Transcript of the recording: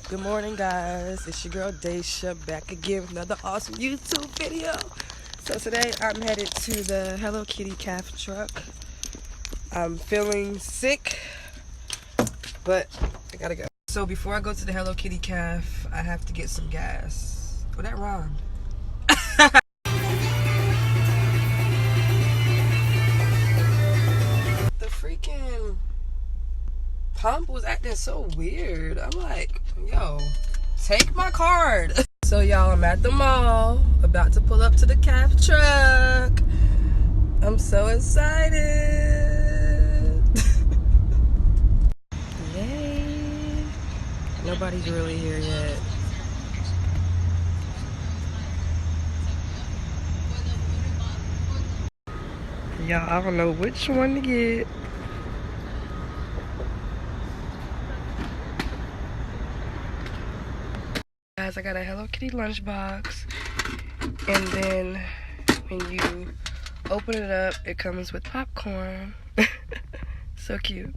Good morning, guys. It's your girl Daisha back again with another awesome YouTube video. So today I'm headed to the Hello Kitty calf truck. I'm feeling sick, but I gotta go. So before I go to the Hello Kitty calf, I have to get some gas. Oh, that rhymed. The freaking pump was acting so weird. I'm like, yo, take my card. So y'all, I'm at the mall, about to pull up to the calf truck. I'm so excited. Yay. Nobody's really here yet. Y'all, I don't know which one to get. Guys, I got a Hello Kitty lunchbox, and then when you open it up, it comes with popcorn. So cute.